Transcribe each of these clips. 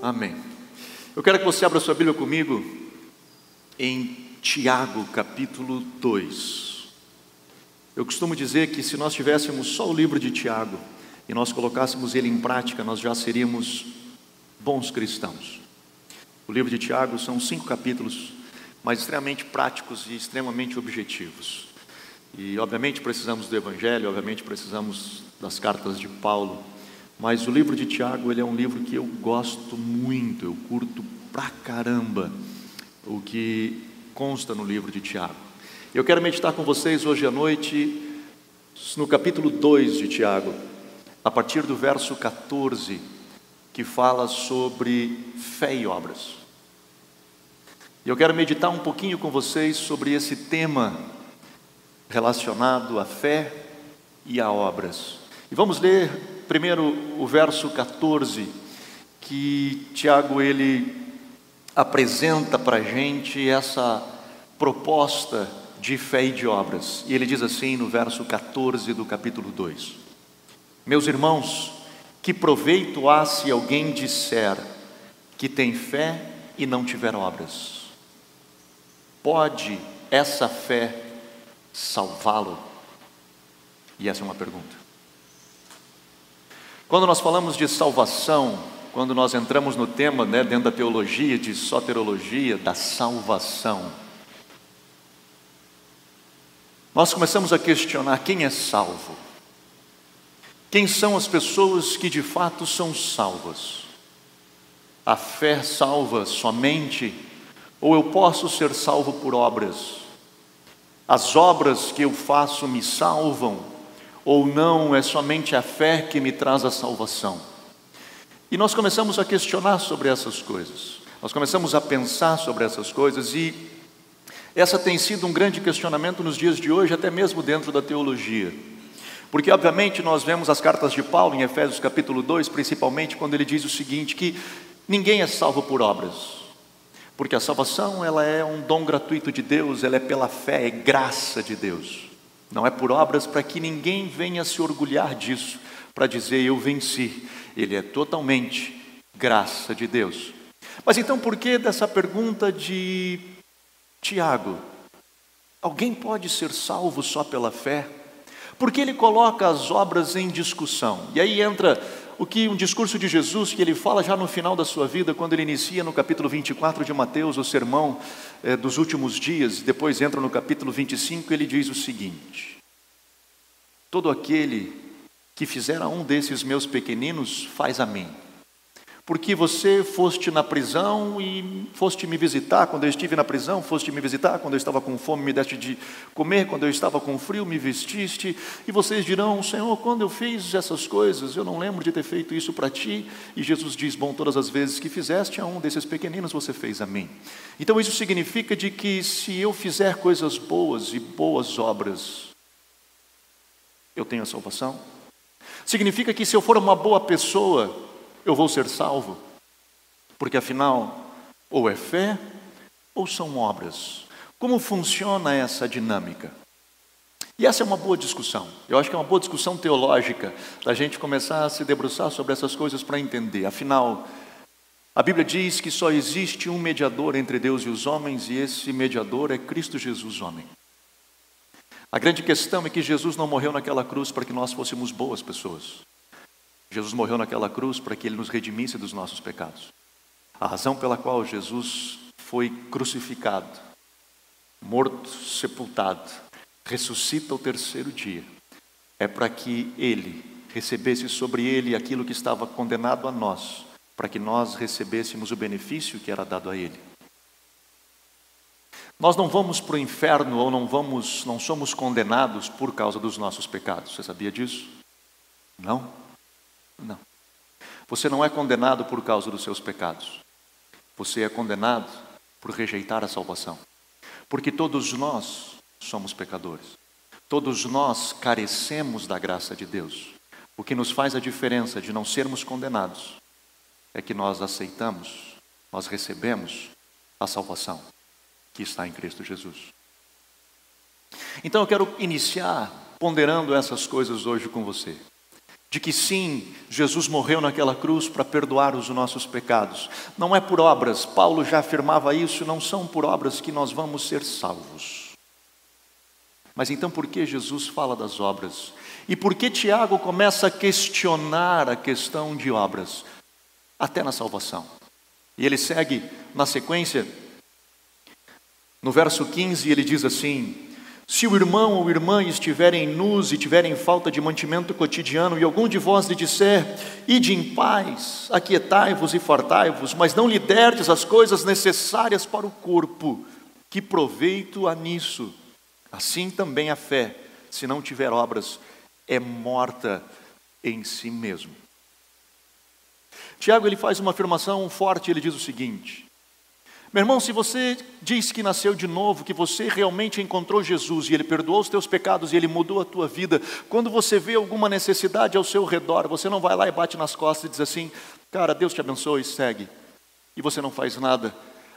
Amém. Eu quero que você abra sua Bíblia comigo em Tiago, capítulo 2. Eu costumo dizer que se nós tivéssemos só o livro de Tiago e nós colocássemos ele em prática, nós já seríamos bons cristãos. O livro de Tiago são 5 capítulos, mas extremamente práticos e extremamente objetivos. E obviamente precisamos do Evangelho, obviamente precisamos das cartas de Paulo, mas o livro de Tiago, ele é um livro que eu gosto muito, eu curto pra caramba o que consta no livro de Tiago. Eu quero meditar com vocês hoje à noite no capítulo 2 de Tiago, a partir do verso 14, que fala sobre fé e obras. E eu quero meditar um pouquinho com vocês sobre esse tema relacionado à fé e a obras. E vamos ler primeiro o verso 14, que Tiago ele apresenta para a gente essa proposta de fé e de obras. E ele diz assim no verso 14 do capítulo 2: Meus irmãos, que proveito há se alguém disser que tem fé e não tiver obras? Pode essa fé salvá-lo? E essa é uma pergunta. Quando nós falamos de salvação, quando nós entramos no tema, dentro da teologia, de soterologia, da salvação, nós começamos a questionar quem é salvo. Quem são as pessoas que de fato são salvas? A fé salva somente? Ou eu posso ser salvo por obras? As obras que eu faço me salvam? Ou não, é somente a fé que me traz a salvação? E nós começamos a questionar sobre essas coisas. Nós começamos a pensar sobre essas coisas e essa tem sido um grande questionamento nos dias de hoje, até mesmo dentro da teologia. Porque obviamente nós vemos as cartas de Paulo em Efésios capítulo 2, principalmente quando ele diz o seguinte, que ninguém é salvo por obras. Porque a salvação, ela é um dom gratuito de Deus, ela é pela fé, é graça de Deus. Não é por obras para que ninguém venha se orgulhar disso, para dizer eu venci. Ele é totalmente graça de Deus. Mas então por que dessa pergunta de Tiago? Alguém pode ser salvo só pela fé? Porque ele coloca as obras em discussão. E aí entra um discurso de Jesus que ele fala já no final da sua vida, quando ele inicia no capítulo 24 de Mateus, o sermão dos últimos dias, depois entra no capítulo 25, ele diz o seguinte: todo aquele que fizer a um desses meus pequeninos, faz a mim. Porque você foste na prisão e foste me visitar quando eu estive na prisão, foste me visitar quando eu estava com fome, me deste de comer, quando eu estava com frio, me vestiste, e vocês dirão, Senhor, quando eu fiz essas coisas, eu não lembro de ter feito isso para ti. E Jesus diz, bom, todas as vezes que fizeste a um desses pequeninos, você fez a mim. Então isso significa de que se eu fizer coisas boas e boas obras, eu tenho a salvação. Significa que se eu for uma boa pessoa, eu vou ser salvo, porque afinal, ou é fé, ou são obras. Como funciona essa dinâmica? E essa é uma boa discussão, eu acho que é uma boa discussão teológica, da gente começar a se debruçar sobre essas coisas para entender. Afinal, a Bíblia diz que só existe um mediador entre Deus e os homens, e esse mediador é Cristo Jesus, homem. A grande questão é que Jesus não morreu naquela cruz para que nós fôssemos boas pessoas. Jesus morreu naquela cruz para que Ele nos redimisse dos nossos pecados. A razão pela qual Jesus foi crucificado, morto, sepultado, ressuscita ao terceiro dia, é para que Ele recebesse sobre Ele aquilo que estava condenado a nós, para que nós recebêssemos o benefício que era dado a Ele. Nós não vamos para o inferno ou não somos condenados por causa dos nossos pecados. Você sabia disso? Não. Não. Você não é condenado por causa dos seus pecados. Você é condenado por rejeitar a salvação. Porque todos nós somos pecadores. Todos nós carecemos da graça de Deus. O que nos faz a diferença de não sermos condenados é que nós aceitamos, nós recebemos a salvação que está em Cristo Jesus. Então eu quero iniciar ponderando essas coisas hoje com você. de que sim, Jesus morreu naquela cruz para perdoar os nossos pecados. Não é por obras, Paulo já afirmava isso, não são por obras que nós vamos ser salvos. Mas então por que Jesus fala das obras? E por que Tiago começa a questionar a questão de obras? Até na salvação. E ele segue na sequência, no verso 15, ele diz assim: se o irmão ou irmã estiverem nus e tiverem falta de mantimento cotidiano, e algum de vós lhe disser, ide em paz, aquietai-vos e fartai-vos, mas não lhe derdes as coisas necessárias para o corpo, que proveito há nisso? Assim também a fé, se não tiver obras, é morta em si mesmo. Tiago, ele faz uma afirmação forte, ele diz o seguinte: meu irmão, se você diz que nasceu de novo, que você realmente encontrou Jesus e Ele perdoou os teus pecados e Ele mudou a tua vida, quando você vê alguma necessidade ao seu redor, você não vai lá e bate nas costas e diz assim, cara, Deus te abençoe e segue, e você não faz nada.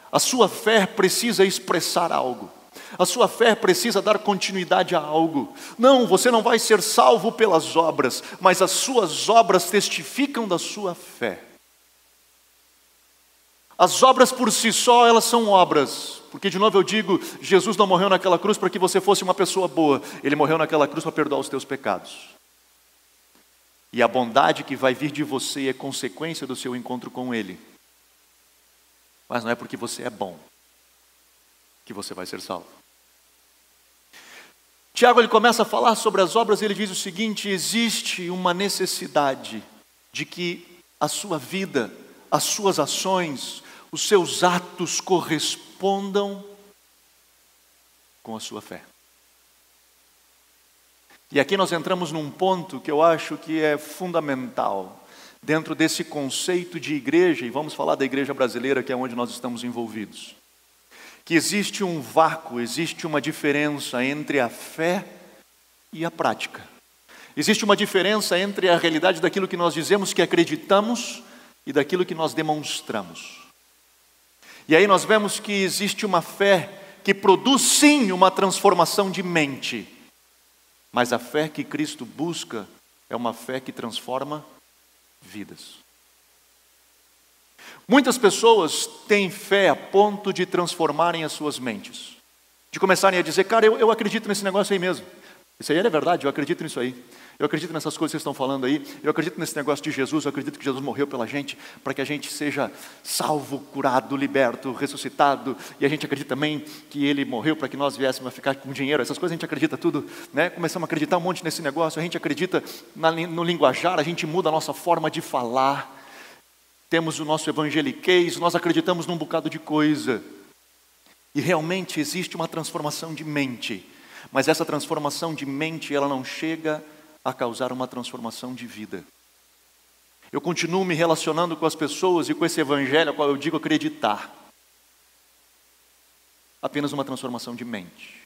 A sua fé precisa expressar algo, a sua fé precisa dar continuidade a algo. Não, você não vai ser salvo pelas obras, mas as suas obras testificam da sua fé. As obras por si só, elas são obras, porque de novo eu digo, Jesus não morreu naquela cruz para que você fosse uma pessoa boa, Ele morreu naquela cruz para perdoar os teus pecados. E a bondade que vai vir de você é consequência do seu encontro com Ele. Mas não é porque você é bom que você vai ser salvo. Tiago, ele começa a falar sobre as obras e ele diz o seguinte: existe uma necessidade de que a sua vida, as suas ações, os seus atos correspondam com a sua fé. E aqui nós entramos num ponto que eu acho que é fundamental dentro desse conceito de igreja, e vamos falar da igreja brasileira, que é onde nós estamos envolvidos. Que existe um vácuo, existe uma diferença entre a fé e a prática. Existe uma diferença entre a realidade daquilo que nós dizemos que acreditamos e daquilo que nós demonstramos. E aí nós vemos que existe uma fé que produz sim uma transformação de mente, mas a fé que Cristo busca é uma fé que transforma vidas. Muitas pessoas têm fé a ponto de transformarem as suas mentes, de começarem a dizer, cara, eu acredito nesse negócio aí mesmo, isso aí é verdade, eu acredito nisso aí. Eu acredito nessas coisas que vocês estão falando aí, eu acredito nesse negócio de Jesus, eu acredito que Jesus morreu pela gente, para que a gente seja salvo, curado, liberto, ressuscitado, e a gente acredita também que Ele morreu para que nós viéssemos a ficar com dinheiro, essas coisas a gente acredita tudo, né? Começamos a acreditar um monte nesse negócio, a gente acredita no linguajar, a gente muda a nossa forma de falar, temos o nosso evangeliquez, nós acreditamos num bocado de coisa, e realmente existe uma transformação de mente, mas essa transformação de mente, ela não chega a causar uma transformação de vida. Eu continuo me relacionando com as pessoas e com esse evangelho ao qual eu digo acreditar. Apenas uma transformação de mente.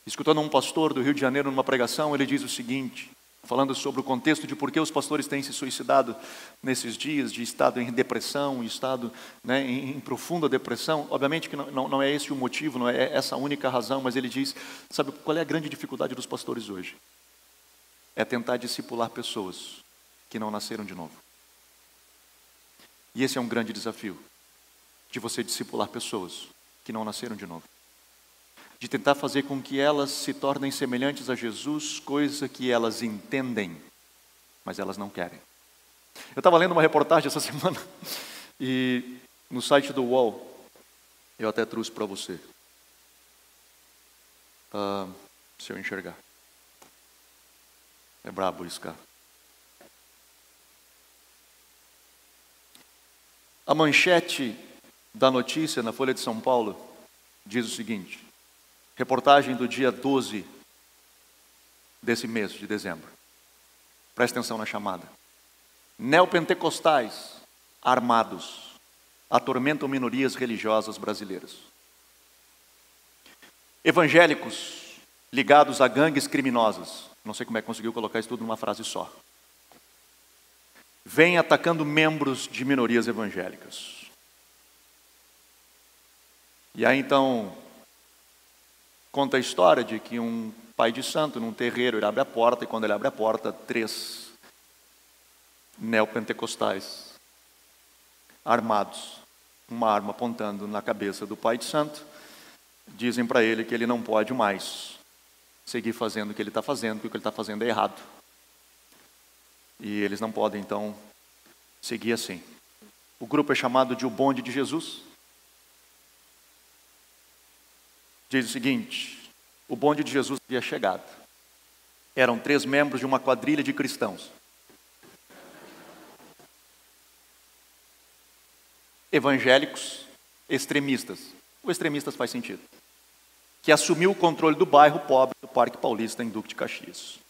Escutando um pastor do Rio de Janeiro numa pregação, ele diz o seguinte, falando sobre o contexto de por que os pastores têm se suicidado nesses dias, de estado em depressão, estado, né, em profunda depressão. Obviamente que não é esse o motivo, não é essa a única razão, mas ele diz, sabe qual é a grande dificuldade dos pastores hoje? É tentar discipular pessoas que não nasceram de novo. E esse é um grande desafio, de você discipular pessoas que não nasceram de novo. De tentar fazer com que elas se tornem semelhantes a Jesus, coisa que elas entendem, mas elas não querem. Eu estava lendo uma reportagem essa semana, e no site do UOL, eu até trouxe para você. Se eu enxergar. É brabo isso, cara. A manchete da notícia na Folha de São Paulo diz o seguinte, reportagem do dia 12 desse mês de dezembro. Presta atenção na chamada. Neopentecostais armados atormentam minorias religiosas brasileiras. Evangélicos ligados a gangues criminosas. Não sei como é que conseguiu colocar isso tudo numa frase só. Vem atacando membros de minorias evangélicas. E aí então conta a história de que um pai de santo, num terreiro, ele abre a porta, e quando ele abre a porta, 3 neopentecostais, armados, uma arma apontando na cabeça do pai de santo, dizem para ele que ele não pode mais seguir fazendo o que ele está fazendo, porque o que ele está fazendo é errado. E eles não podem, então, seguir assim. O grupo é chamado de O Bonde de Jesus. Diz o seguinte: o bonde de Jesus havia chegado. Eram 3 membros de uma quadrilha de cristãos. Evangélicos, extremistas. O extremistas faz sentido. Que assumiu o controle do bairro pobre do Parque Paulista, em Duque de Caxias.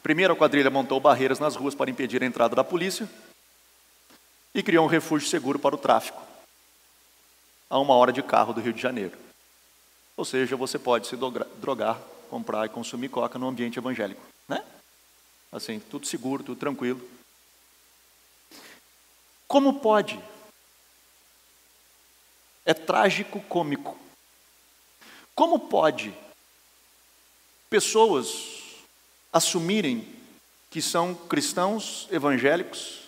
Primeiro, a quadrilha montou barreiras nas ruas para impedir a entrada da polícia e criou um refúgio seguro para o tráfico, a 1 hora de carro do Rio de Janeiro. Ou seja, você pode se drogar, comprar e consumir coca no ambiente evangélico, né? Assim, tudo seguro, tudo tranquilo. Como pode? É trágico cômico. Como pode pessoas assumirem que são cristãos evangélicos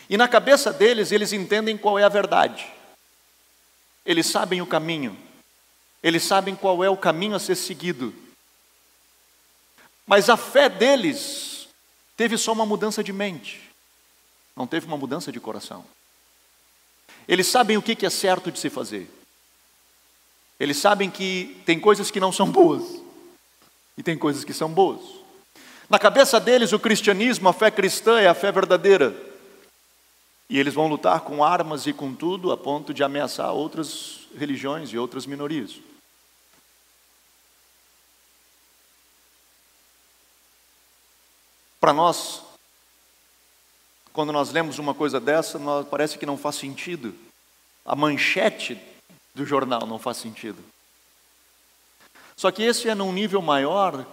e na cabeça deles eles entendem qual é a verdade, eles sabem o caminho, eles sabem qual é o caminho a ser seguido, mas a fé deles teve só uma mudança de mente, não teve uma mudança de coração. Eles sabem o que é certo de se fazer, eles sabem que tem coisas que não são boas e tem coisas que são boas. Na cabeça deles, o cristianismo, a fé cristã é a fé verdadeira. E eles vão lutar com armas e com tudo, a ponto de ameaçar outras religiões e outras minorias. Para nós, quando nós lemos uma coisa dessa, parece que não faz sentido. A manchete do jornal não faz sentido. Só que esse é num nível maior.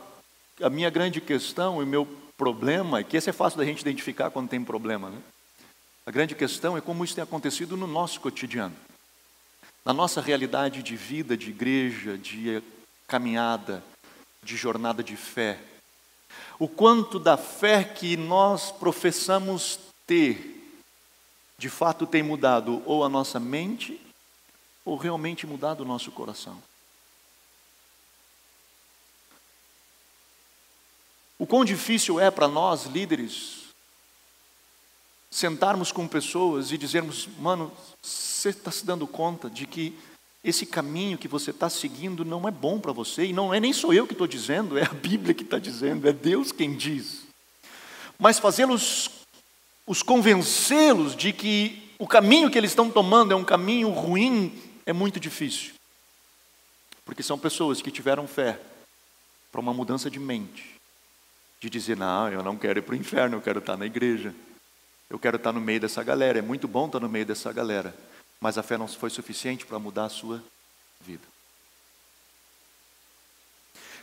A minha grande questão e meu problema é que esse é fácil da gente identificar quando tem problema, né? A grande questão é como isso tem acontecido no nosso cotidiano, na nossa realidade de vida, de igreja, de caminhada, de jornada de fé. O quanto da fé que nós professamos ter, de fato tem mudado ou a nossa mente, ou realmente mudado o nosso coração. O quão difícil é para nós, líderes, sentarmos com pessoas e dizermos: mano, você está se dando conta de que esse caminho que você está seguindo não é bom para você, e não é nem sou eu que estou dizendo, é a Bíblia que está dizendo, é Deus quem diz. Mas os convencê-los de que o caminho que eles estão tomando é um caminho ruim, é muito difícil. Porque são pessoas que tiveram fé para uma mudança de mente. De dizer: não, eu não quero ir para o inferno, eu quero estar na igreja. Eu quero estar no meio dessa galera, é muito bom estar no meio dessa galera. Mas a fé não foi suficiente para mudar a sua vida.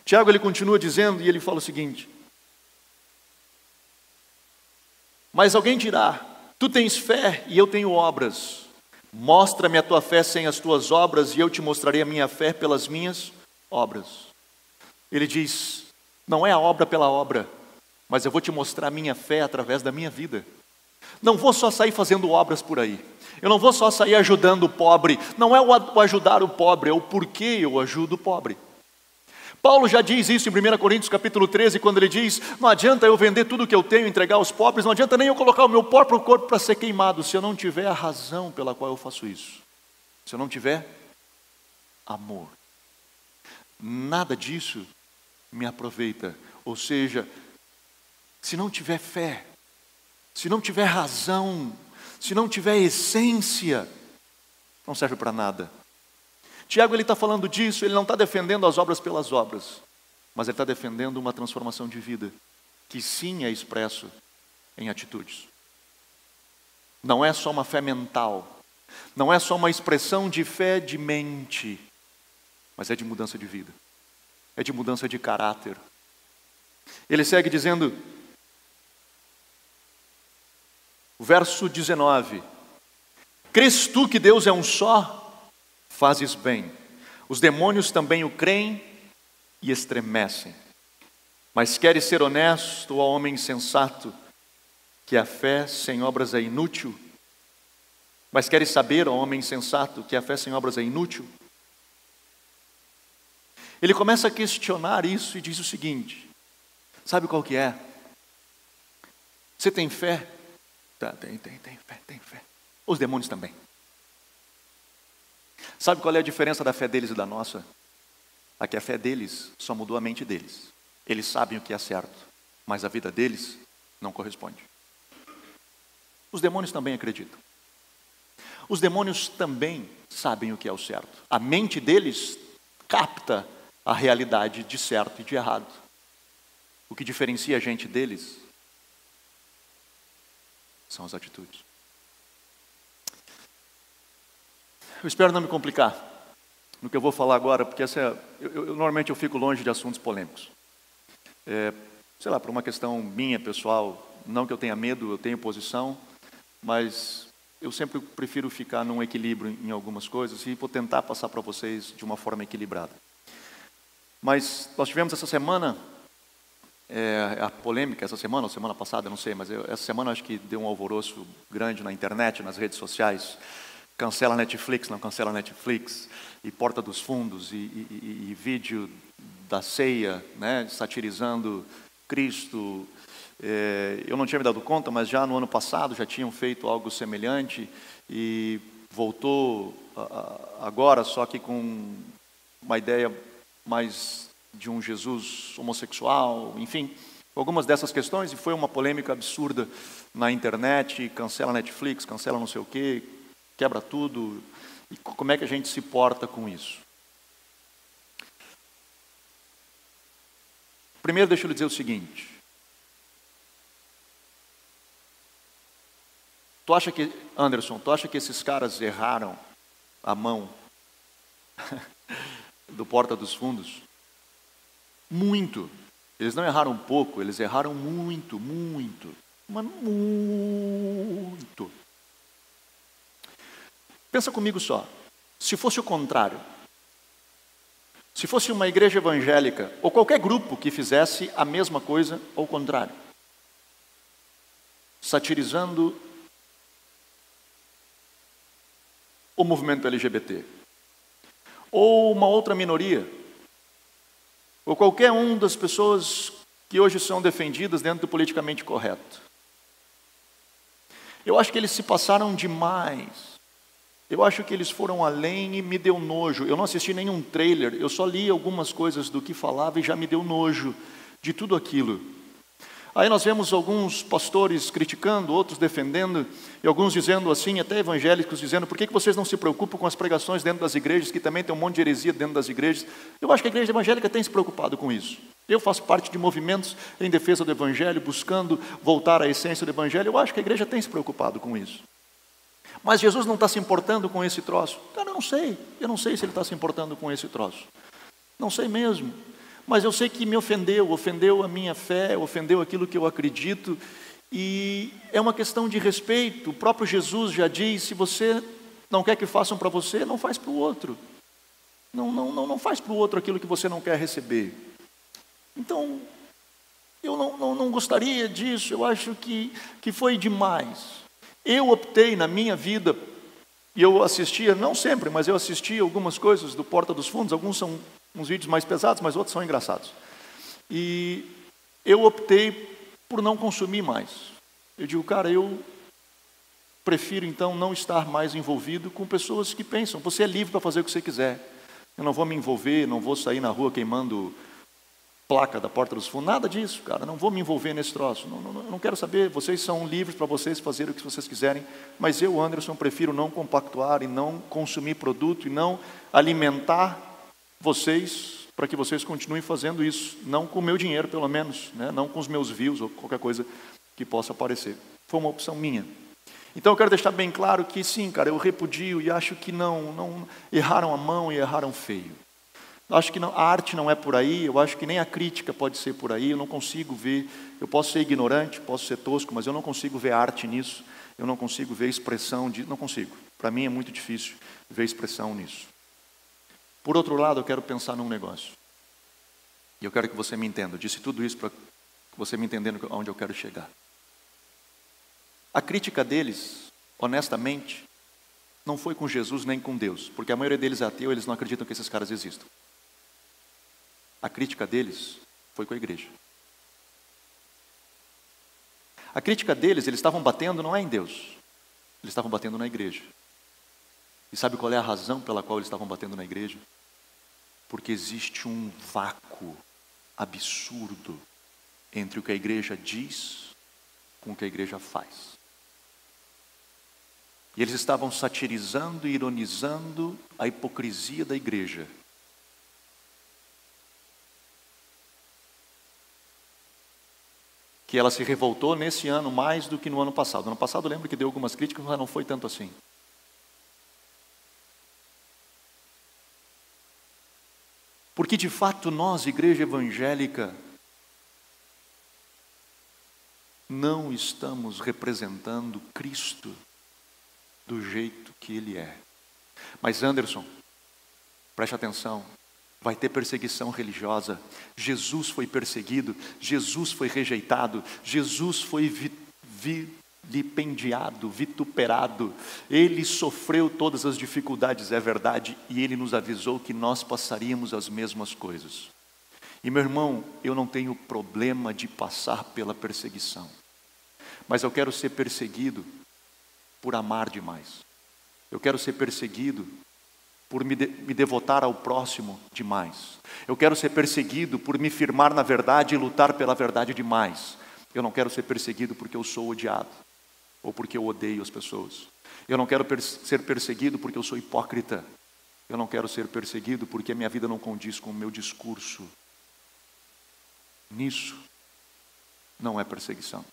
Tiago, ele continua dizendo, e ele fala o seguinte: mas alguém dirá: tu tens fé e eu tenho obras. Mostra-me a tua fé sem as tuas obras, e eu te mostrarei a minha fé pelas minhas obras. Ele diz: não é a obra pela obra, mas eu vou te mostrar a minha fé através da minha vida. Não vou só sair fazendo obras por aí. Eu não vou só sair ajudando o pobre. Não é o ajudar o pobre, é o porquê eu ajudo o pobre. Paulo já diz isso em 1 Coríntios capítulo 13, quando ele diz: não adianta eu vender tudo que eu tenho e entregar aos pobres, não adianta nem eu colocar o meu próprio corpo para ser queimado, se eu não tiver a razão pela qual eu faço isso. Se eu não tiver amor. Nada disso me aproveita. Ou seja, se não tiver fé, se não tiver razão, se não tiver essência, não serve para nada. Tiago, ele está falando disso, ele não está defendendo as obras pelas obras, mas ele está defendendo uma transformação de vida, que sim é expresso em atitudes. Não é só uma fé mental, não é só uma expressão de fé de mente, mas é de mudança de vida, é de mudança de caráter. Ele segue dizendo, verso 19: crês tu que Deus é um só? Fazes bem. Os demônios também o creem e estremecem. Mas queres ser honesto, ó homem insensato, que a fé sem obras é inútil? Mas queres saber, ó homem insensato, que a fé sem obras é inútil? Ele começa a questionar isso e diz o seguinte: sabe qual que é? Você tem fé? Tá, tem fé. Os demônios também. Sabe qual é a diferença da fé deles e da nossa? A que a fé deles só mudou a mente deles. Eles sabem o que é certo, mas a vida deles não corresponde. Os demônios também acreditam. Os demônios também sabem o que é o certo. A mente deles capta a realidade de certo e de errado. O que diferencia a gente deles são as atitudes. Eu espero não me complicar no que eu vou falar agora, porque normalmente eu fico longe de assuntos polêmicos. Sei lá, por uma questão minha, pessoal, não que eu tenha medo, eu tenho posição, mas eu sempre prefiro ficar num equilíbrio em algumas coisas e vou tentar passar para vocês de uma forma equilibrada. Mas nós tivemos essa semana, a polêmica, essa semana ou semana passada, não sei, mas essa semana acho que deu um alvoroço grande na internet, nas redes sociais. Cancela Netflix, não cancela Netflix, e Porta dos Fundos, e vídeo da ceia, né, satirizando Cristo. Eu não tinha me dado conta, mas já no ano passado já tinham feito algo semelhante, e voltou agora, só que com uma ideia mais de um Jesus homossexual, enfim, algumas dessas questões, e foi uma polêmica absurda na internet. Cancela Netflix, cancela não sei o quê, quebra tudo. E como é que a gente se porta com isso? Primeiro, deixa eu lhe dizer o seguinte. Anderson, tu acha que esses caras erraram a mão do Porta dos Fundos? Muito. Eles não erraram pouco, eles erraram muito, muito. Mas muito. Pensa comigo só, se fosse o contrário, se fosse uma igreja evangélica, ou qualquer grupo que fizesse a mesma coisa, ou o contrário, satirizando o movimento LGBT, ou uma outra minoria, ou qualquer uma das pessoas que hoje são defendidas dentro do politicamente correto. Eu acho que eles se passaram demais. Eu acho que eles foram além e me deu nojo. Eu não assisti nenhum trailer, eu só li algumas coisas do que falava e já me deu nojo de tudo aquilo. Aí nós vemos alguns pastores criticando, outros defendendo, e alguns dizendo assim, até evangélicos dizendo: por que vocês não se preocupam com as pregações dentro das igrejas, que também tem um monte de heresia dentro das igrejas? Eu acho que a igreja evangélica tem se preocupado com isso. Eu faço parte de movimentos em defesa do evangelho, buscando voltar à essência do evangelho. Eu acho que a igreja tem se preocupado com isso. Mas Jesus não está se importando com esse troço. Cara, eu não sei se ele está se importando com esse troço. Não sei mesmo. Mas eu sei que me ofendeu a minha fé, ofendeu aquilo que eu acredito, e é uma questão de respeito. O próprio Jesus já diz: se você não quer que façam para você, não faz para o outro. Não faz para o outro aquilo que você não quer receber. Então, eu não gostaria disso, eu acho que foi demais. Eu optei na minha vida, e eu assistia, não sempre, mas eu assistia algumas coisas do Porta dos Fundos. Alguns são uns vídeos mais pesados, mas outros são engraçados. E eu optei por não consumir mais. Eu digo, cara, eu prefiro então não estar mais envolvido com pessoas que pensam: você é livre para fazer o que você quiser. Eu não vou me envolver, não vou sair na rua queimando placa da Porta dos Fundos, nada disso, cara. Não vou me envolver nesse troço. Não quero saber. Vocês são livres para vocês fazerem o que vocês quiserem, mas eu, Anderson, prefiro não compactuar e não consumir produto e não alimentar vocês para que vocês continuem fazendo isso, não com o meu dinheiro, pelo menos, né? Não com os meus views ou qualquer coisa que possa aparecer. Foi uma opção minha. Então eu quero deixar bem claro que sim, cara, eu repudio e acho que não erraram a mão e erraram feio. Eu acho que a arte não é por aí, eu acho que nem a crítica pode ser por aí. Eu não consigo ver, eu posso ser ignorante, posso ser tosco, mas eu não consigo ver arte nisso, eu não consigo ver expressão disso, não consigo. Para mim é muito difícil ver expressão nisso. Por outro lado, eu quero pensar num negócio. E eu quero que você me entenda. Eu disse tudo isso para você me entendendo onde eu quero chegar. A crítica deles, honestamente, não foi com Jesus nem com Deus, porque a maioria deles é ateu, eles não acreditam que esses caras existam. A crítica deles foi com a igreja. A crítica deles, eles estavam batendo não é em Deus, eles estavam batendo na igreja. E sabe qual é a razão pela qual eles estavam batendo na igreja? Porque existe um vácuo absurdo entre o que a igreja diz com o que a igreja faz. E eles estavam satirizando e ironizando a hipocrisia da igreja. Que ela se revoltou nesse ano mais do que no ano passado. No ano passado eu lembro que deu algumas críticas, mas não foi tanto assim. Porque de fato nós, igreja evangélica, não estamos representando Cristo do jeito que Ele é. Mas Anderson, preste atenção, vai ter perseguição religiosa. Jesus foi perseguido, Jesus foi rejeitado, Jesus foi vilipendiado, vituperado. Ele sofreu todas as dificuldades, é verdade, e Ele nos avisou que nós passaríamos as mesmas coisas. E meu irmão, eu não tenho problema de passar pela perseguição, mas eu quero ser perseguido por amar demais. Eu quero ser perseguido por me devotar ao próximo demais. Eu quero ser perseguido por me firmar na verdade e lutar pela verdade demais. Eu não quero ser perseguido porque eu sou odiado, ou porque eu odeio as pessoas. Eu não quero ser perseguido porque eu sou hipócrita. Eu não quero ser perseguido porque a minha vida não condiz com o meu discurso. Nisso não é perseguição.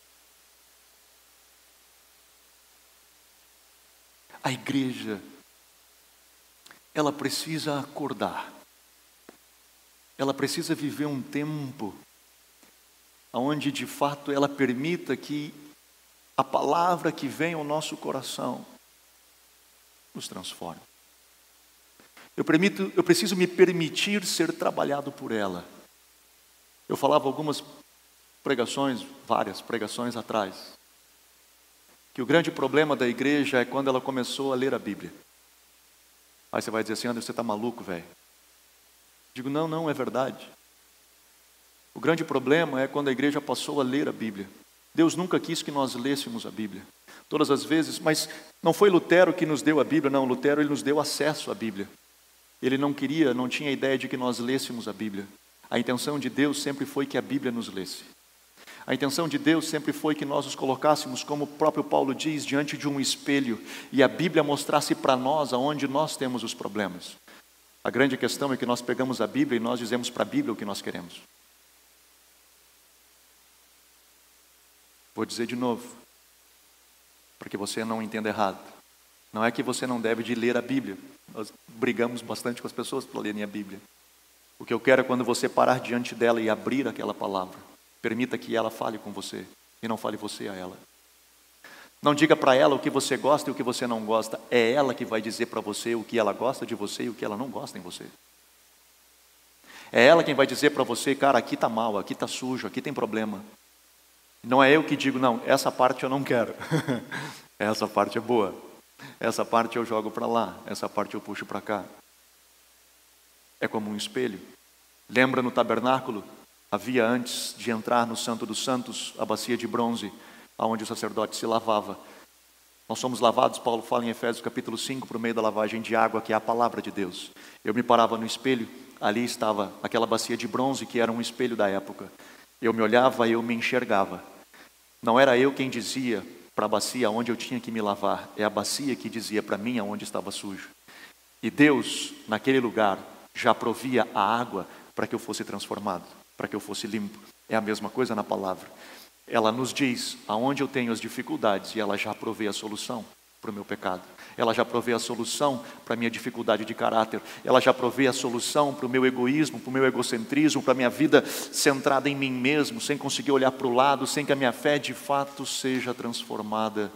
A igreja, ela precisa acordar. Ela precisa viver um tempo onde de fato ela permita que a palavra que vem ao nosso coração nos transforme. Eu preciso me permitir ser trabalhado por ela. Eu falava algumas pregações, várias pregações atrás, que o grande problema da igreja é quando ela começou a ler a Bíblia. Aí você vai dizer assim, Anderson, você está maluco, velho? Digo, não, é verdade. O grande problema é quando a igreja passou a ler a Bíblia. Deus nunca quis que nós lêssemos a Bíblia. Todas as vezes, mas não foi Lutero que nos deu a Bíblia, não. Lutero, ele nos deu acesso à Bíblia. Ele não tinha ideia de que nós lêssemos a Bíblia. A intenção de Deus sempre foi que a Bíblia nos lesse. A intenção de Deus sempre foi que nós nos colocássemos, como o próprio Paulo diz, diante de um espelho, e a Bíblia mostrasse para nós aonde nós temos os problemas. A grande questão é que nós pegamos a Bíblia e nós dizemos para a Bíblia o que nós queremos. Vou dizer de novo, para que você não entenda errado. Não é que você não deve de ler a Bíblia. Nós brigamos bastante com as pessoas para lerem a Bíblia. O que eu quero é quando você parar diante dela e abrir aquela palavra. Permita que ela fale com você e não fale você a ela. Não diga para ela o que você gosta e o que você não gosta. É ela que vai dizer para você o que ela gosta de você e o que ela não gosta em você. É ela quem vai dizer para você, cara, aqui está mal, aqui está sujo, aqui tem problema. Não é eu que digo, não, essa parte eu não quero. Essa parte é boa. Essa parte eu jogo para lá, essa parte eu puxo para cá. É como um espelho. Lembra no tabernáculo? Havia antes de entrar no Santo dos Santos, a bacia de bronze, onde o sacerdote se lavava. Nós somos lavados, Paulo fala em Efésios capítulo 5, por meio da lavagem de água, que é a palavra de Deus. Eu me parava no espelho, ali estava aquela bacia de bronze, que era um espelho da época. Eu me olhava e eu me enxergava. Não era eu quem dizia para a bacia onde eu tinha que me lavar, é a bacia que dizia para mim aonde estava sujo. E Deus, naquele lugar, já provia a água para que eu fosse transformado, para que eu fosse limpo. É a mesma coisa na palavra. Ela nos diz aonde eu tenho as dificuldades e ela já provê a solução para o meu pecado. Ela já provê a solução para a minha dificuldade de caráter. Ela já provê a solução para o meu egoísmo, para o meu egocentrismo, para a minha vida centrada em mim mesmo, sem conseguir olhar para o lado, sem que a minha fé de fato seja transformada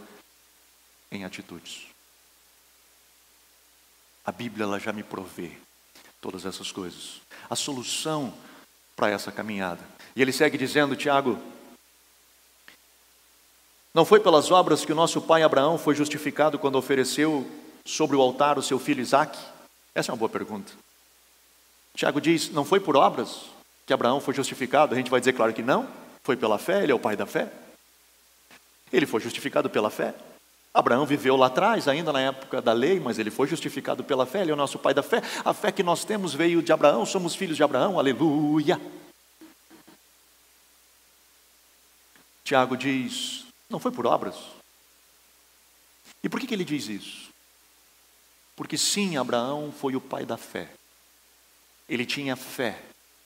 em atitudes. A Bíblia ela já me provê todas essas coisas. A solução para essa caminhada. E ele segue dizendo, Tiago, não foi pelas obras que o nosso pai Abraão foi justificado quando ofereceu sobre o altar o seu filho Isaque? Essa é uma boa pergunta. Tiago diz, não foi por obras que Abraão foi justificado? A gente vai dizer, claro que não. Foi pela fé, ele é o pai da fé. Ele foi justificado pela fé. Abraão viveu lá atrás, ainda na época da lei, mas ele foi justificado pela fé, ele é o nosso pai da fé. A fé que nós temos veio de Abraão, somos filhos de Abraão, aleluia. Tiago diz, não foi por obras. E por que ele diz isso? Porque sim, Abraão foi o pai da fé. Ele tinha fé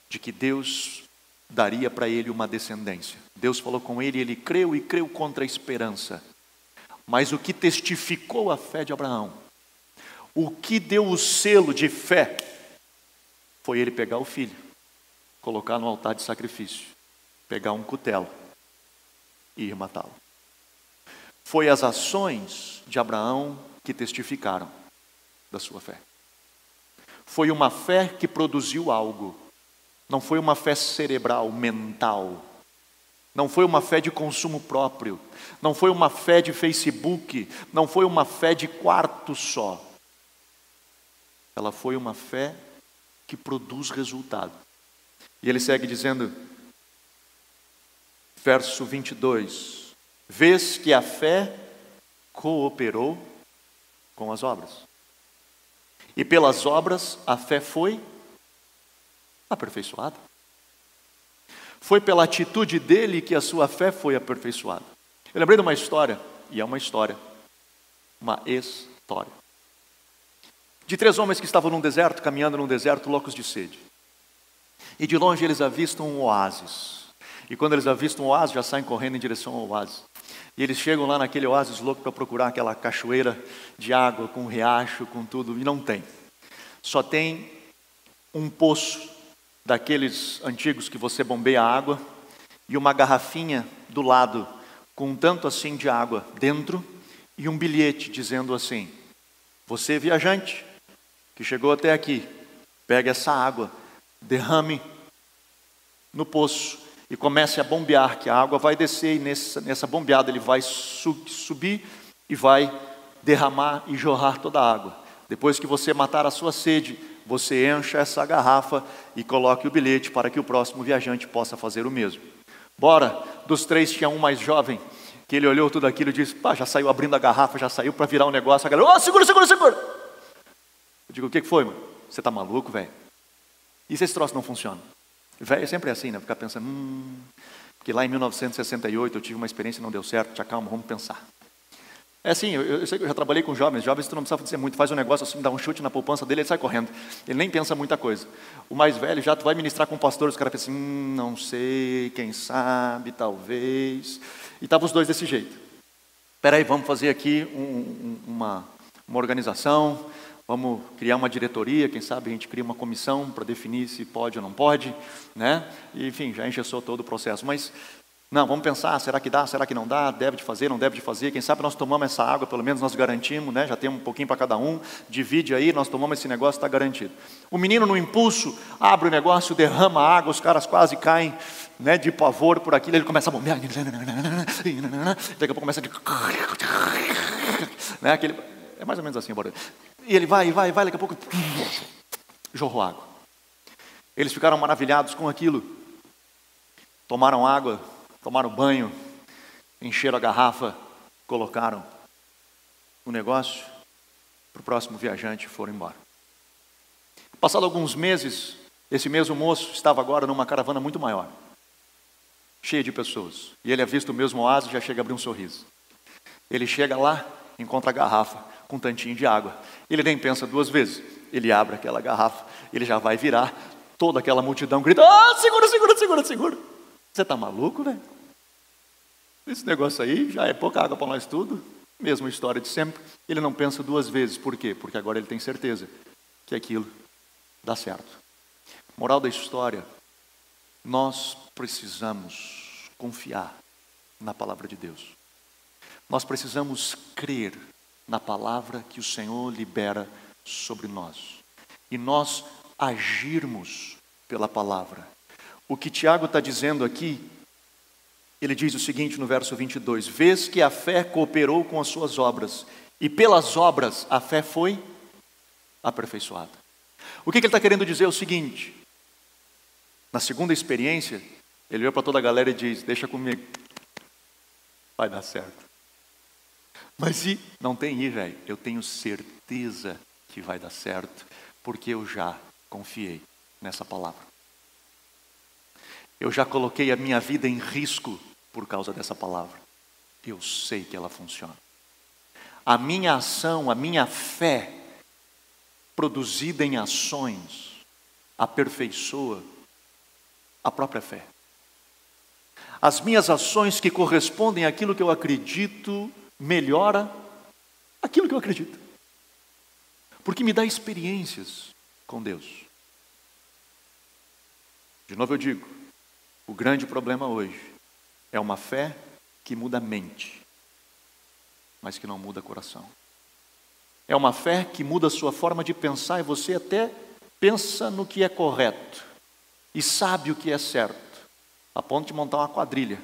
de que Deus daria para ele uma descendência. Deus falou com ele, ele creu e creu contra a esperança. Mas o que testificou a fé de Abraão, o que deu o selo de fé, foi ele pegar o filho, colocar no altar de sacrifício, pegar um cutelo e ir matá-lo. Foi as ações de Abraão que testificaram da sua fé. Foi uma fé que produziu algo. Não foi uma fé cerebral, mental. Não foi uma fé de consumo próprio. Não foi uma fé de Facebook. Não foi uma fé de quarto só. Ela foi uma fé que produz resultado. E ele segue dizendo, verso 22, vês que a fé cooperou com as obras. E pelas obras a fé foi aperfeiçoada. Foi pela atitude dele que a sua fé foi aperfeiçoada. Eu lembrei de uma história, e é uma história, uma história, de 3 homens que estavam num deserto, caminhando num deserto, loucos de sede. E de longe eles avistam um oásis. E quando eles avistam um oásis, já saem correndo em direção ao oásis. E eles chegam lá naquele oásis louco para procurar aquela cachoeira de água, com riacho, com tudo, e não tem. Só tem um poço daqueles antigos que você bombeia água e uma garrafinha do lado com um tanto assim de água dentro e um bilhete dizendo assim, você viajante que chegou até aqui, pegue essa água, derrame no poço e comece a bombear, que a água vai descer e nessa bombeada ele vai subir e vai derramar e jorrar toda a água. Depois que você matar a sua sede, você encha essa garrafa e coloque o bilhete para que o próximo viajante possa fazer o mesmo. Bora, dos 3 tinha um mais jovem, que ele olhou tudo aquilo e disse, pá, já saiu abrindo a garrafa, já saiu para virar um negócio, a galera, segura! Eu digo, o que foi, mano? Você tá maluco, velho? E se esse troço não funciona? Velho sempre é assim, né? Ficar pensando, porque lá em 1968 eu tive uma experiência e não deu certo, te acalma, vamos pensar. É assim, eu sei que eu já trabalhei com jovens tu não precisa dizer muito, faz um negócio assim, dá um chute na poupança dele, ele sai correndo. Ele nem pensa muita coisa. O mais velho, já tu vai ministrar com o pastor, os caras pensam assim, não sei, quem sabe, talvez. E estavam os dois desse jeito. Espera aí, vamos fazer aqui uma organização, vamos criar uma diretoria, quem sabe a gente cria uma comissão para definir se pode ou não pode, né? E, enfim, já engessou todo o processo, mas... Não, vamos pensar, será que dá, será que não dá, deve de fazer, não deve de fazer, quem sabe nós tomamos essa água, pelo menos nós garantimos, né? Já temos um pouquinho para cada um, divide aí, nós tomamos esse negócio, está garantido. O menino no impulso, abre o negócio, derrama a água, os caras quase caem, né, de pavor por aquilo, ele começa a bombear, daqui a pouco começa a... Né, aquele... É mais ou menos assim, agora. E ele vai, daqui a pouco jorrou água. Eles ficaram maravilhados com aquilo, tomaram água, tomaram banho, encheram a garrafa, colocaram o negócio para o próximo viajante e foram embora. Passado alguns meses, esse mesmo moço estava agora numa caravana muito maior, cheia de pessoas. E ele avista o mesmo oásis e já chega a abrir um sorriso. Ele chega lá, encontra a garrafa com um tantinho de água. Ele nem pensa 2 vezes. Ele abre aquela garrafa, ele já vai virar, toda aquela multidão grita, segura! Você está maluco, velho? Esse negócio aí já é pouca água para nós tudo. Mesma história de sempre. Ele não pensa 2 vezes. Por quê? Porque agora ele tem certeza que aquilo dá certo. Moral da história, nós precisamos confiar na palavra de Deus. Nós precisamos crer na palavra que o Senhor libera sobre nós. E nós agirmos pela palavra. O que Tiago está dizendo aqui, ele diz o seguinte no verso 22, vês que a fé cooperou com as suas obras, e pelas obras a fé foi aperfeiçoada. O que ele está querendo dizer é o seguinte, na segunda experiência, ele olha para toda a galera e diz, deixa comigo, vai dar certo. Mas se não tem ir, velho, eu tenho certeza que vai dar certo, porque eu já confiei nessa palavra. Eu já coloquei a minha vida em risco por causa dessa palavra. Eu sei que ela funciona. A minha ação, a minha fé, produzida em ações, aperfeiçoa a própria fé. As minhas ações que correspondem àquilo que eu acredito, melhora aquilo que eu acredito. Porque me dá experiências com Deus. De novo eu digo, o grande problema hoje é uma fé que muda a mente, mas que não muda o coração. É uma fé que muda a sua forma de pensar e você até pensa no que é correto e sabe o que é certo, a ponto de montar uma quadrilha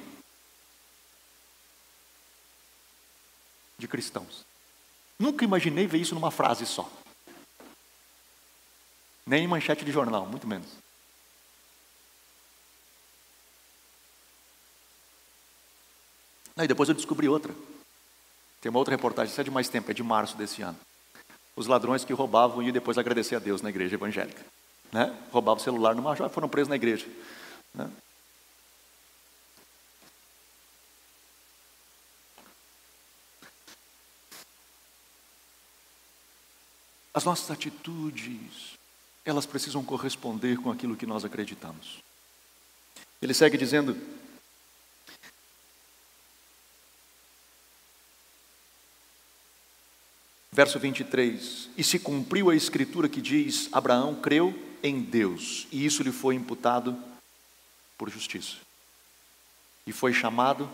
de cristãos. Nunca imaginei ver isso numa frase só. Nem em manchete de jornal, muito menos. Aí depois eu descobri outra. Tem uma outra reportagem, isso é de mais tempo, é de março desse ano. Os ladrões que roubavam e depois agradecer a Deus na igreja evangélica. Né? Roubavam o celular numa joia, foram presos na igreja. Né? As nossas atitudes, elas precisam corresponder com aquilo que nós acreditamos. Ele segue dizendo, verso 23, e se cumpriu a escritura que diz, Abraão creu em Deus, e isso lhe foi imputado por justiça. E foi chamado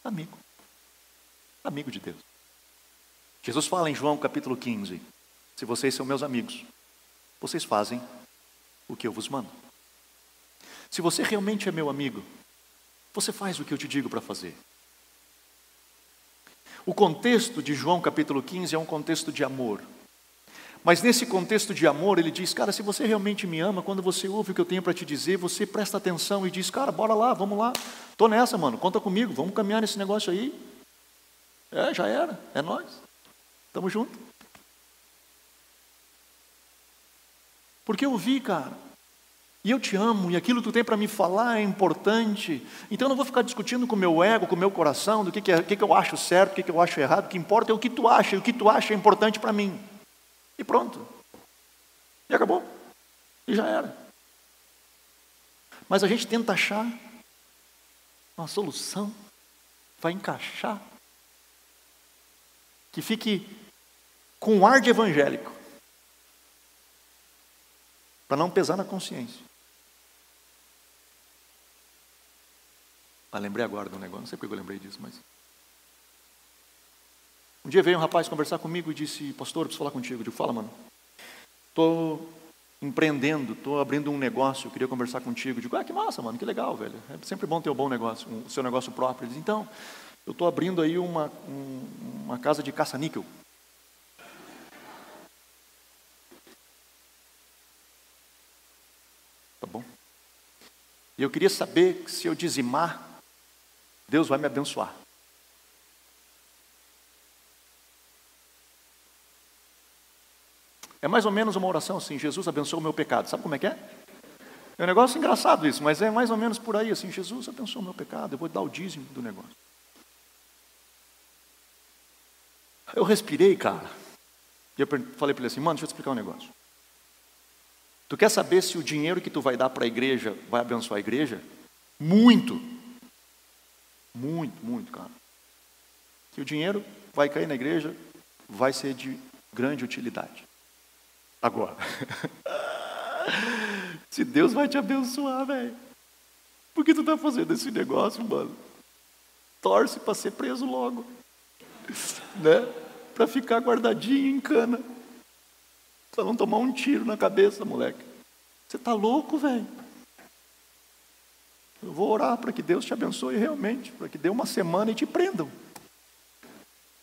amigo. Amigo de Deus. Jesus fala em João capítulo 15, se vocês são meus amigos, vocês fazem o que eu vos mando. Se você realmente é meu amigo, você faz o que eu te digo para fazer. O contexto de João capítulo 15 é um contexto de amor. Mas nesse contexto de amor, ele diz, cara, se você realmente me ama, quando você ouve o que eu tenho para te dizer, você presta atenção e diz, cara, bora lá, vamos lá. Tô nessa, mano, conta comigo, vamos caminhar nesse negócio aí. Já era, é nós. Tamo junto. Porque eu vi, cara, e eu te amo, e aquilo que tu tem para me falar é importante, então eu não vou ficar discutindo com o meu ego, com o meu coração, do que eu acho certo, o que eu acho errado, o que importa é o que tu acha, e o que tu acha é importante para mim. E pronto. E acabou. E já era. Mas a gente tenta achar uma solução, vai encaixar, que fique com um ar de evangélico, para não pesar na consciência. Lembrei agora de um negócio, não sei porque eu lembrei disso, mas... Um dia veio um rapaz conversar comigo e disse, pastor, preciso falar contigo. Eu digo, fala, mano. Estou empreendendo, estou abrindo um negócio, eu queria conversar contigo. Eu digo, que massa, mano, que legal, velho. É sempre bom ter um bom negócio, o seu negócio próprio. Ele diz, então, eu estou abrindo aí uma casa de caça-níquel. Tá bom. E eu queria saber se eu dizimar, Deus vai me abençoar. É mais ou menos uma oração assim, Jesus abençoa o meu pecado. Sabe como é que é? É um negócio engraçado isso, mas é mais ou menos por aí assim, Jesus abençoa o meu pecado, eu vou dar o dízimo do negócio. Eu respirei, cara, e eu falei para ele assim, mano, deixa eu te explicar um negócio. Tu quer saber se o dinheiro que tu vai dar para a igreja vai abençoar a igreja? Muito. Muito, muito, cara. Que o dinheiro vai cair na igreja, vai ser de grande utilidade. Agora, se Deus vai te abençoar, velho, por que tu tá fazendo esse negócio, mano? Torce para ser preso logo, né? Para ficar guardadinho em cana, para não tomar um tiro na cabeça, moleque. Você tá louco, velho? Eu vou orar para que Deus te abençoe realmente, para que dê uma semana e te prendam.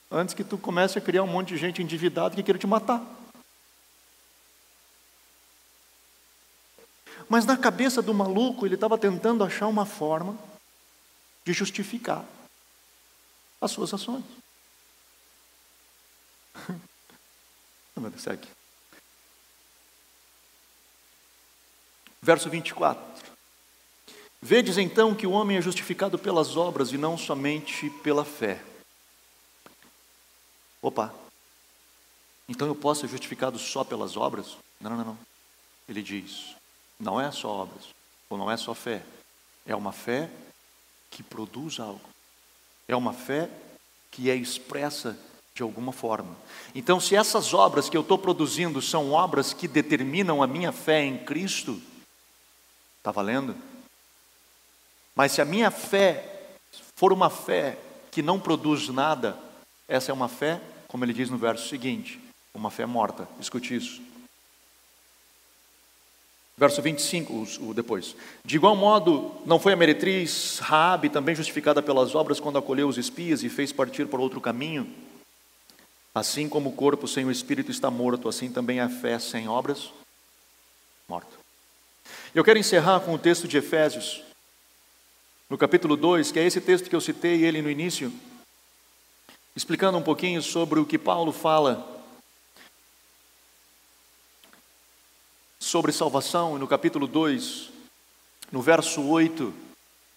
Antes que tu comece a criar um monte de gente endividada que queira te matar. Mas na cabeça do maluco, ele estava tentando achar uma forma de justificar as suas ações. Segue. Verso 24. Vedes então que o homem é justificado pelas obras e não somente pela fé. Opa, então eu posso ser justificado só pelas obras? Não. Ele diz, não é só obras, ou não é só fé. É uma fé que produz algo. É uma fé que é expressa de alguma forma. Então, se essas obras que eu estou produzindo são obras que determinam a minha fé em Cristo, está valendo? Mas se a minha fé for uma fé que não produz nada, essa é uma fé, como ele diz no verso seguinte, uma fé morta. Escute isso. Verso 25, depois. De igual modo, não foi a meretriz Raabe também justificada pelas obras quando acolheu os espias e fez partir por outro caminho? Assim como o corpo sem o espírito está morto, assim também a fé sem obras, morta. Eu quero encerrar com o texto de Efésios, no capítulo 2, que é esse texto que eu citei ele no início, explicando um pouquinho sobre o que Paulo fala sobre salvação. E no capítulo 2, no verso 8,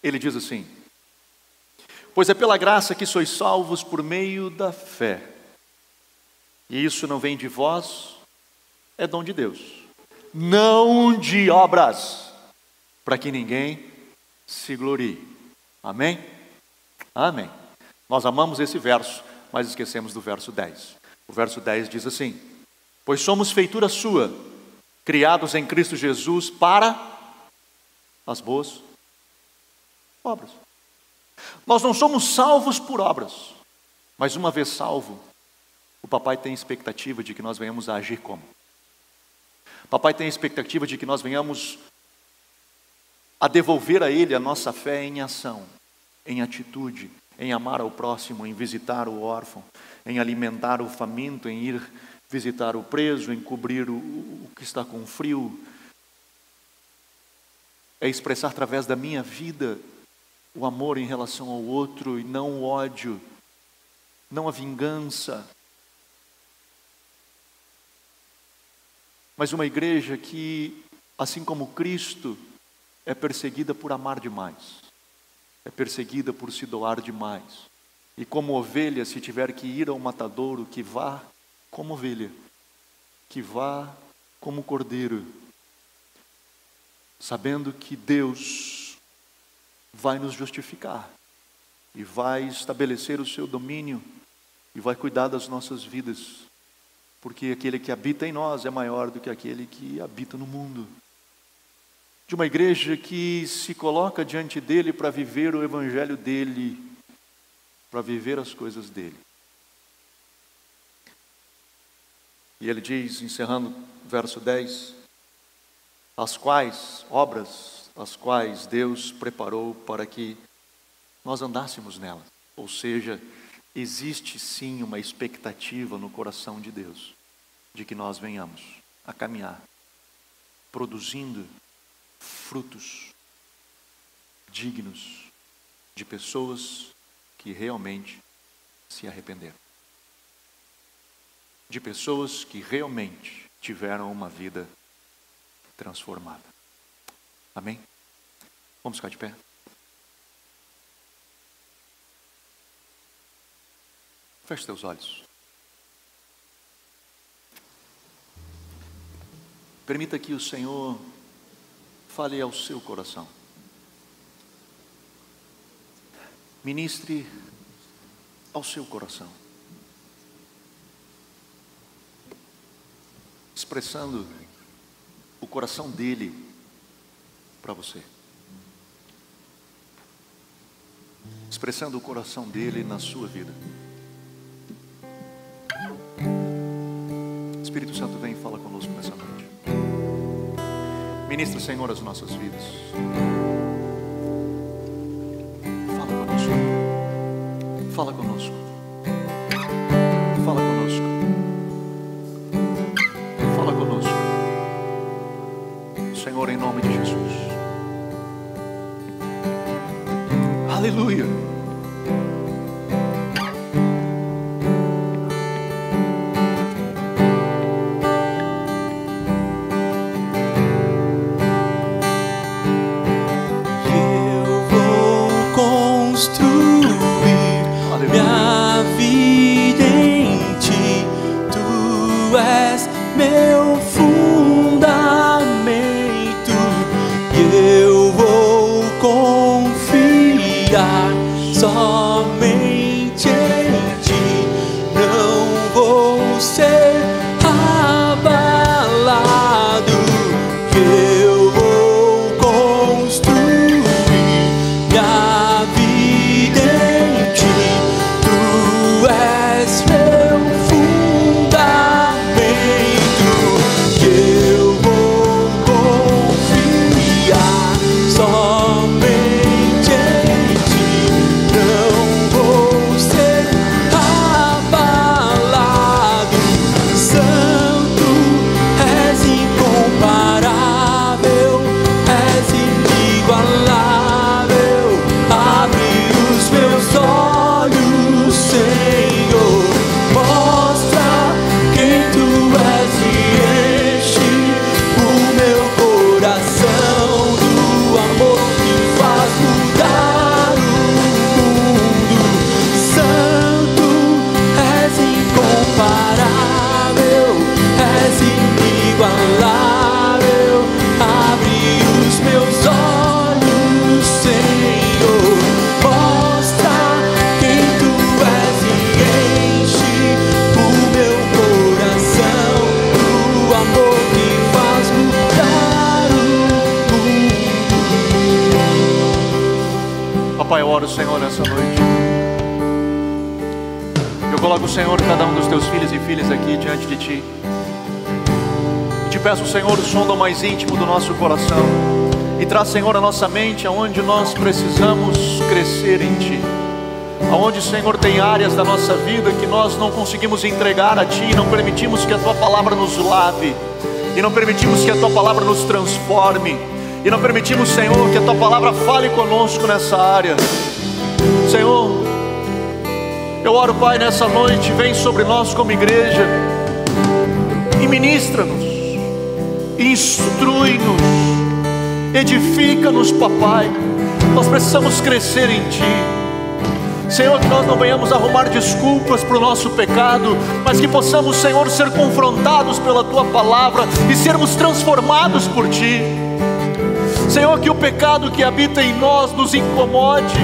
ele diz assim: pois é pela graça que sois salvos por meio da fé. E isso não vem de vós, é dom de Deus. Não de obras, para que ninguém se glorie. Amém? Amém. Nós amamos esse verso, mas esquecemos do verso 10. O verso 10 diz assim: pois somos feitura sua, criados em Cristo Jesus para as boas obras. Nós não somos salvos por obras, mas uma vez salvo, o papai tem expectativa de que nós venhamos a agir como? Papai tem expectativa de que nós venhamos a devolver a Ele a nossa fé em ação, em atitude, em amar ao próximo, em visitar o órfão, em alimentar o faminto, em ir visitar o preso, em cobrir o que está com frio. É expressar através da minha vida o amor em relação ao outro e não o ódio, não a vingança. Mas uma igreja que, assim como Cristo, é perseguida por amar demais, é perseguida por se doar demais. E como ovelha, se tiver que ir ao matadouro, que vá como ovelha, que vá como cordeiro, sabendo que Deus vai nos justificar e vai estabelecer o seu domínio e vai cuidar das nossas vidas, porque aquele que habita em nós é maior do que aquele que habita no mundo. De uma igreja que se coloca diante dele para viver o evangelho dele, para viver as coisas dele. E ele diz, encerrando verso 10, as quais obras, as quais Deus preparou para que nós andássemos nelas. Ou seja, existe sim uma expectativa no coração de Deus, de que nós venhamos a caminhar, produzindo frutos dignos de pessoas que realmente se arrependeram, de pessoas que realmente tiveram uma vida transformada. Amém? Vamos ficar de pé? Feche teus olhos. Permita que o Senhor fale ao seu coração. Ministre ao seu coração, expressando o coração dele para você, expressando o coração dele na sua vida. Espírito Santo, vem e fala conosco nessa noite. Ministra, Senhor, as nossas vidas. Fala conosco. Fala conosco. Fala conosco. Senhor, em nome de Jesus. Aleluia. Minha vida em ti, tu és meu fundamento, e eu vou confiar somente em ti, não vou ser abalado, que eu vou construir minha vida em ti. Tu és meu fundamento, que eu vou confiar somente em ti, não vou ser abalado. Santo, és incomparável, és inigualável. Abre os meus olhos, Senhor, mostra quem tu és e enche o meu coração do amor que faz mudar o mundo. Santo, és incomparável, és inigualável. Abre os meus olhos, Senhor, mostra quem tu és e enche o meu coração do amor que faz mudar o mundo. Papai, eu oro, Senhor, nessa noite. Eu coloco, Senhor, cada um dos teus filhos e filhas aqui diante de ti. E te peço, Senhor, o som do mais íntimo do nosso coração. E traz, Senhor, a nossa mente aonde nós precisamos crescer em ti. Aonde, Senhor, tem áreas da nossa vida que nós não conseguimos entregar a ti, não permitimos que a tua palavra nos lave, e não permitimos que a tua palavra nos transforme, e não permitimos, Senhor, que a tua palavra fale conosco nessa área. Senhor, eu oro, Pai, nessa noite, vem sobre nós como igreja e ministra-nos, instrui-nos, edifica-nos, Papai. Nós precisamos crescer em ti. Senhor, que nós não venhamos arrumar desculpas para o nosso pecado, mas que possamos, Senhor, ser confrontados pela tua palavra e sermos transformados por ti. Senhor, que o pecado que habita em nós nos incomode,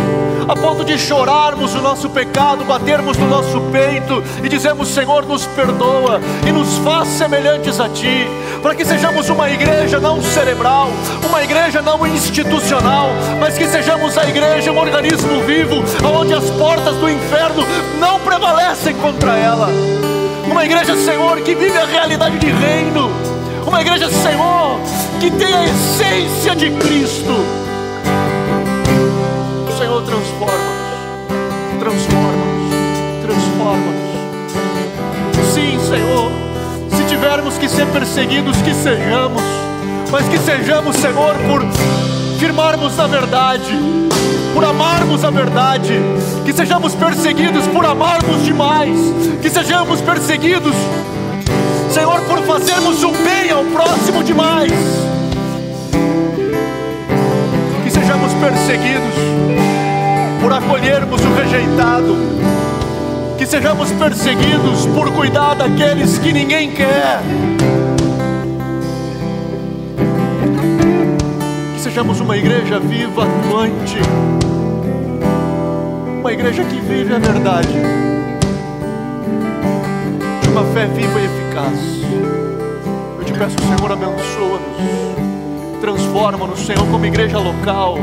a ponto de chorarmos o nosso pecado, batermos no nosso peito e dizermos: Senhor, nos perdoa e nos faz semelhantes a ti, para que sejamos uma igreja não cerebral, uma igreja não institucional, mas que sejamos a igreja, um organismo vivo, onde as portas do inferno não prevalecem contra ela. Uma igreja, Senhor, que vive a realidade de reino. Uma igreja, Senhor, que tem a essência de Cristo. Senhor, transforma-nos, transforma-nos, transforma-nos. Sim, Senhor, se tivermos que ser perseguidos, que sejamos, mas que sejamos, Senhor, por firmarmos na verdade, por amarmos a verdade. Que sejamos perseguidos por amarmos demais, que sejamos perseguidos, Senhor, por fazermos o bem ao próximo demais. Que sejamos perseguidos por acolhermos o rejeitado. Que sejamos perseguidos por cuidar daqueles que ninguém quer. Que sejamos uma igreja viva, atuante, uma igreja que vive a verdade, de uma fé viva e eficaz. Eu te peço, Senhor, abençoa-nos, transforma-nos, Senhor, como igreja local,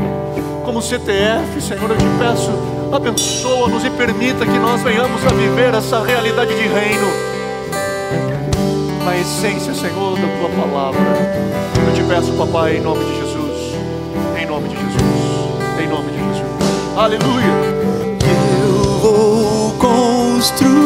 como CTF. Senhor, eu te peço, abençoa-nos e permita que nós venhamos a viver essa realidade de reino, na essência, Senhor, da tua palavra. Eu te peço, Papai, em nome de Jesus, em nome de Jesus, em nome de Jesus. Aleluia. Eu vou construir.